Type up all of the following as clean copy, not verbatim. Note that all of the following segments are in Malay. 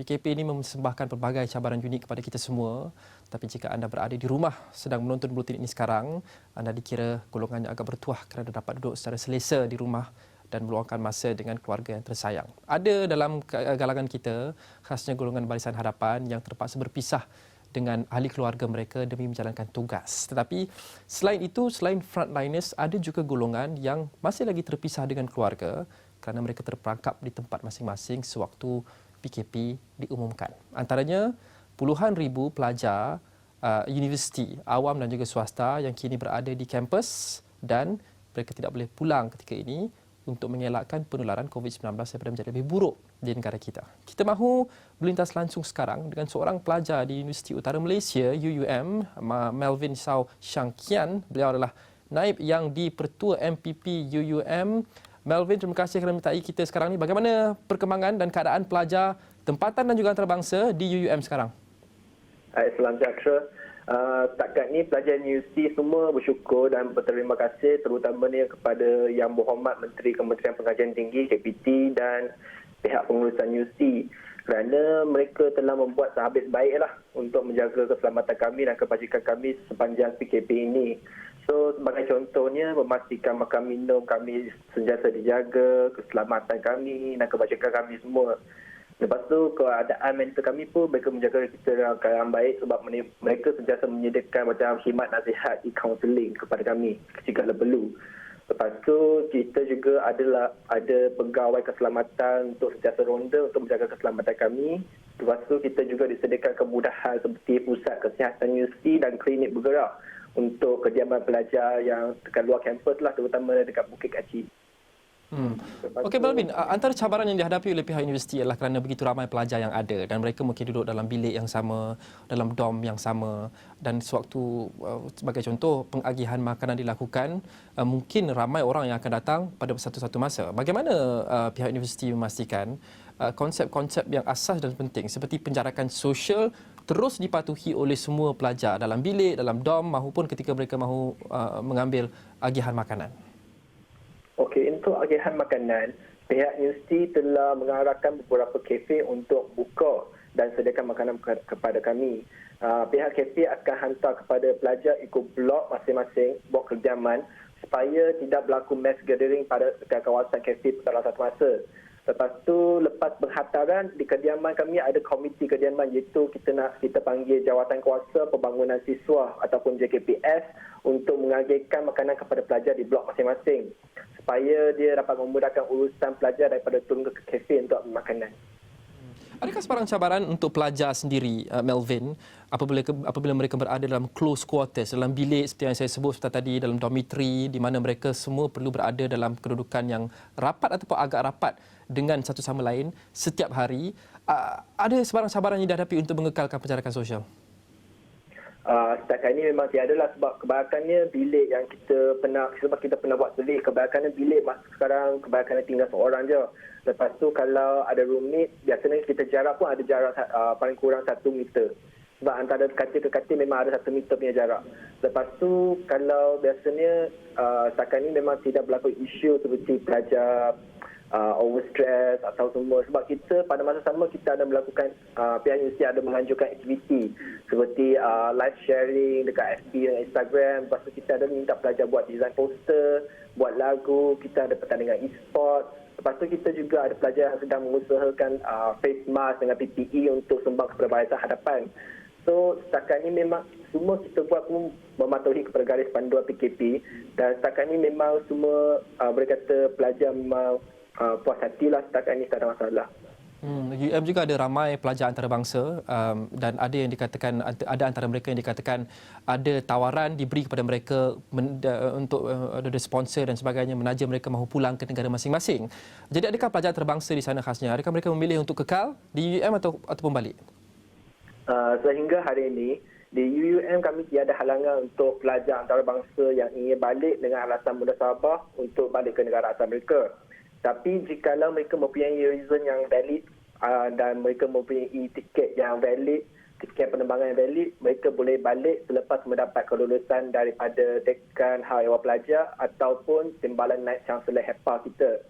PKP ini mempersembahkan pelbagai cabaran unik kepada kita semua. Tapi jika anda berada di rumah sedang menonton buletin ini sekarang, anda dikira golongan yang agak bertuah kerana dapat duduk secara selesa di rumah dan meluangkan masa dengan keluarga yang tersayang. Ada dalam galangan kita, khasnya golongan Barisan Hadapan yang terpaksa berpisah dengan ahli keluarga mereka demi menjalankan tugas. Tetapi selain itu, selain frontliners, ada juga golongan yang masih lagi terpisah dengan keluarga kerana mereka terperangkap di tempat masing-masing sewaktu PKP diumumkan. Antaranya puluhan ribu pelajar universiti awam dan juga swasta yang kini berada di kampus dan mereka tidak boleh pulang ketika ini untuk mengelakkan penularan COVID-19 daripada menjadi lebih buruk di negara kita. Kita mahu berlintas langsung sekarang dengan seorang pelajar di Universiti Utara Malaysia, UUM, Melvin Sau Shang Kian. Beliau adalah naib yang di-Pertua MPP UUM. Melvin, terima kasih kerana menyertai kita sekarang ni. Bagaimana perkembangan dan keadaan pelajar tempatan dan juga antarabangsa di UUM sekarang? Salam sejahtera. Setakat ni pelajar universiti semua bersyukur dan berterima kasih terutamanya kepada Yang Berhormat Menteri Kementerian Pengajian Tinggi KPT dan pihak pengurusan universiti kerana mereka telah membuat sehabis baiklah untuk menjaga keselamatan kami dan kebajikan kami sepanjang PKP ini. So, sebagai contohnya, memastikan makan minum kami sentiasa dijaga, keselamatan kami dan kebajikan kami semua. Lepas tu, keadaan mental kami pun mereka menjaga kita dalam keadaan baik sebab mereka sentiasa menyediakan macam khidmat nasihat e-counselling kepada kami jika perlu. Lepas tu, kita juga ada pegawai keselamatan untuk sentiasa ronda untuk menjaga keselamatan kami. Lepas tu, kita juga disediakan kemudahan seperti pusat kesihatan universiti dan klinik bergerak untuk kediaman pelajar yang dekat luar kampus lah, terutama dekat Bukit Kacik. Okey, Melvin, antara cabaran yang dihadapi oleh pihak universiti adalah kerana begitu ramai pelajar yang ada dan mereka mungkin duduk dalam bilik yang sama, dalam dom yang sama dan sewaktu sebagai contoh pengagihan makanan dilakukan, mungkin ramai orang yang akan datang pada satu-satu masa. Bagaimana pihak universiti memastikan konsep-konsep yang asas dan penting seperti penjarakan sosial terus dipatuhi oleh semua pelajar dalam bilik, dalam dom maupun ketika mereka mahu mengambil agihan makanan? Okey, untuk agihan makanan, pihak universiti telah mengarahkan beberapa kafe untuk buka dan sediakan makanan kepada kami. Pihak kafe akan hantar kepada pelajar ikut blok masing-masing, blok kediaman supaya tidak berlaku mass gathering pada kawasan kafe pada satu masa. Lepas tu, lepas penghantaran di kediaman kami ada komiti kediaman iaitu kita panggil Jawatan Kuasa Pembangunan Siswa ataupun JKPS untuk mengagihkan makanan kepada pelajar di blok masing-masing supaya dia dapat memudahkan urusan pelajar daripada turun ke kafe untuk ambil makanan. Adakah sebarang cabaran untuk pelajar sendiri, Melvin, apabila mereka berada dalam close quarters, dalam bilik seperti yang saya sebut seperti tadi, dalam dormitory di mana mereka semua perlu berada dalam kedudukan yang rapat ataupun agak rapat dengan satu sama lain setiap hari. Ada sebarang cabaran yang dihadapi untuk mengekalkan penjarakan sosial? Setakat ini memang tiada lah sebab kebanyakannya bilik yang kita pernah buat survey, kebanyakannya bilik sekarang kebanyakannya tinggal seorang je. Lepas tu kalau ada roommate, biasanya kita jarak pun ada jarak paling kurang 1 meter. Sebab antara katil ke katil memang ada 1 meter punya jarak. Lepas tu kalau biasanya setakat ini memang tidak berlaku isu seperti pelajar overstress atau semua sebab kita pada masa sama kita ada melakukan pihak universiti ada menganjurkan aktiviti seperti live sharing dekat FB dan Instagram. Lepas tu kita ada minta pelajar buat design poster, buat lagu, kita ada pertandingan e-sport. Lepas tu kita juga ada pelajar yang sedang mengusahakan face mask dengan PPE untuk sumbang kepada Barisan Hadapan. So setakat ni memang semua kita buat pun mematuhi kepada garis panduan PKP dan setakat ni memang semua berkata pelajar memang puas hatilah setakat ini tak ada masalah. UM juga ada ramai pelajar antarabangsa dan ada yang dikatakan ada antara mereka yang dikatakan ada tawaran diberi kepada mereka untuk ada sponsor dan sebagainya menaja mereka mahu pulang ke negara masing-masing. Jadi adakah pelajar antarabangsa di sana khasnya? Adakah mereka memilih untuk kekal di UM ataupun balik? Sehingga hari ini di UUM kami tiada halangan untuk pelajar antarabangsa yang ingin balik dengan alasan mudahsabah untuk balik ke negara asal mereka. Tapi jikalau mereka mempunyai reason yang valid dan mereka mempunyai tiket yang valid, tiket penerbangan yang valid, mereka boleh balik selepas mendapat kelulusan daripada Dekan Hal Ehwal Pelajar ataupun Timbalan Naib Chancellor HEPA kita.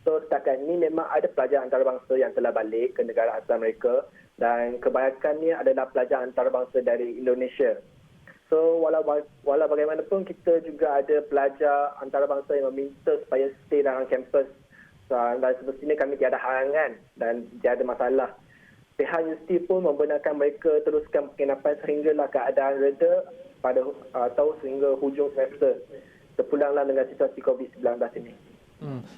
So So setakat ini memang ada pelajar antarabangsa yang telah balik ke negara asal mereka dan kebanyakannya adalah pelajar antarabangsa dari Indonesia. So walau bagaimanapun kita juga ada pelajar antarabangsa yang meminta supaya stay dalam kampus dan semestinya kami tiada halangan dan tiada masalah. Pihak universiti pun membenarkan mereka teruskan penginapan sehinggalah keadaan reda atau sehingga hujung semester. Terpulanglah dengan situasi COVID-19 ini.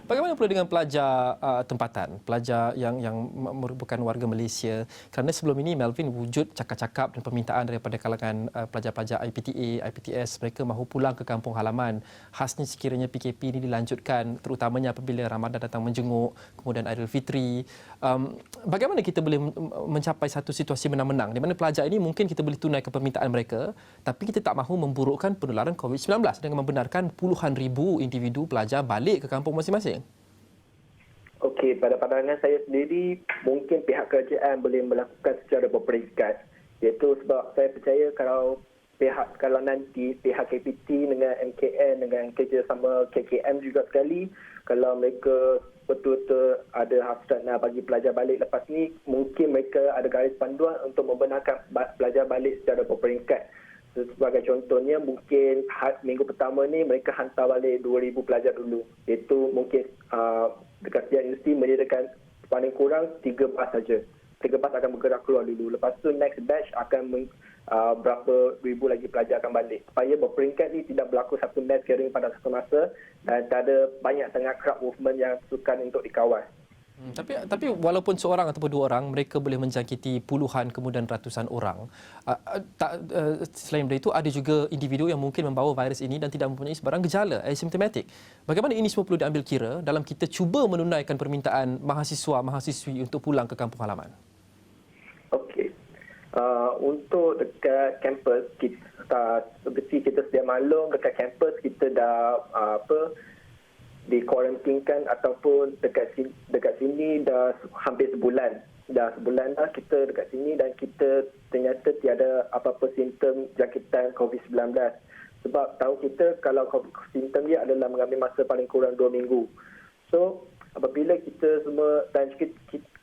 Bagaimana pula dengan pelajar tempatan, pelajar yang merupakan warga Malaysia? Kerana sebelum ini Melvin wujud cakap-cakap dan permintaan daripada kalangan pelajar-pelajar IPTA, IPTS, mereka mahu pulang ke kampung halaman. Khasnya sekiranya PKP ini dilanjutkan, terutamanya apabila Ramadan datang menjenguk, kemudian Aidilfitri. Bagaimana kita boleh mencapai satu situasi menang-menang di mana pelajar ini mungkin kita boleh tunaikan permintaan mereka, tapi kita tak mahu memburukkan penularan COVID-19 dengan membenarkan puluhan ribu individu pelajar balik ke kampung masing-masing? Okey, pada pandangan saya sendiri, mungkin pihak kerajaan boleh melakukan secara berperingkat. Iaitu sebab saya percaya kalau nanti pihak KPT dengan MKN dengan kerjasama KKM juga sekali, kalau mereka betul-betul ada hasrat nak bagi pelajar balik lepas ni, mungkin mereka ada garis panduan untuk membenarkan pelajar balik secara berperingkat. Sebagai contohnya, mungkin minggu pertama ni mereka hantar balik 2,000 pelajar dulu. Iaitu mungkin dekat setiap universiti menyediakan paling kurang 3 bas saja. 3 bas akan bergerak keluar dulu. Lepas tu next batch akan berapa ribu lagi pelajar akan balik. Supaya berperingkat ni tidak berlaku satu mass gathering pada satu masa dan tak ada banyak sangat crowd movement yang sukar untuk dikawal. Tapi walaupun seorang ataupun dua orang, mereka boleh menjangkiti puluhan kemudian ratusan orang. Selain dari itu, ada juga individu yang mungkin membawa virus ini dan tidak mempunyai sebarang gejala, asymptomatic. Bagaimana ini semua perlu diambil kira dalam kita cuba menunaikan permintaan mahasiswa-mahasiswi untuk pulang ke kampung halaman? Okey. Untuk dekat kampus, seperti kita sedia maklum, dekat kampus kita dah dikuarantinkan ataupun dekat sini dah hampir sebulan. Dah sebulan dah kita dekat sini dan kita ternyata tiada apa-apa simptom jangkitan COVID-19. Sebab tahu kita kalau simptom dia adalah mengambil masa paling kurang 2 minggu. So, apabila kita semua dan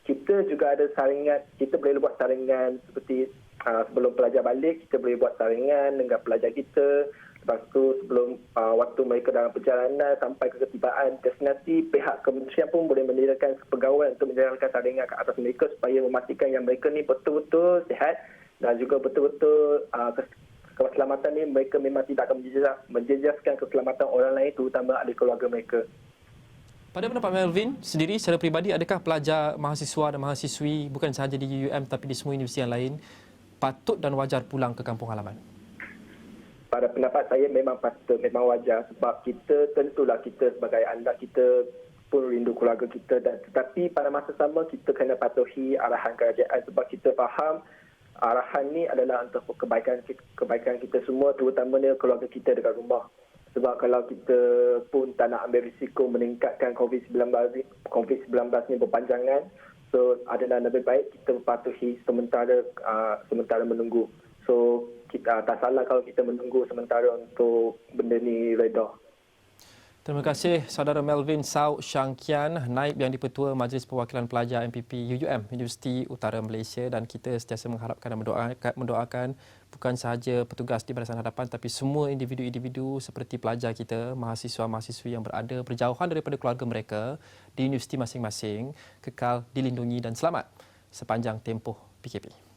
kita juga ada saringan, kita boleh buat saringan seperti sebelum pelajar balik, kita boleh buat saringan dengan pelajar kita. Lepas tu sebelum waktu mereka dalam perjalanan sampai ke ketibaan destinasi, pihak kementerian pun boleh menyediakan pegawai untuk menjalankan saringan ke atas mereka supaya memastikan yang mereka ni betul-betul sihat dan juga betul-betul keselamatan ni mereka memang tidak akan menjejaskan keselamatan orang lain, terutama ahli keluarga mereka. Pada pendapat Melvin sendiri secara peribadi, adakah pelajar, mahasiswa dan mahasiswi bukan sahaja di UUM tapi di semua universiti yang lain patut dan wajar pulang ke kampung halaman? Pada pendapat saya memang patut, memang wajar sebab tentulah kita sebagai anak kita pun rindu keluarga kita tetapi pada masa sama kita kena patuhi arahan kerajaan sebab kita faham arahan ni adalah untuk kebaikan kita semua, terutamanya keluarga kita dekat rumah. Sebab kalau kita pun tak nak ambil risiko meningkatkan COVID-19 ni berpanjangan, so adalah lebih baik kita patuhi sementara menunggu. So kita tak salah kalau kita menunggu sementara untuk benda ni reda. Terima kasih Saudara Melvin Sau Syangkian, Naib Yang di-Pertua Majlis Perwakilan Pelajar MPP UUM, Universiti Utara Malaysia, dan kita sentiasa mengharapkan dan mendoakan bukan sahaja petugas di Barisan Hadapan tapi semua individu-individu seperti pelajar kita, mahasiswa-mahasiswi yang berada berjauhan daripada keluarga mereka di universiti masing-masing kekal dilindungi dan selamat sepanjang tempoh PKP.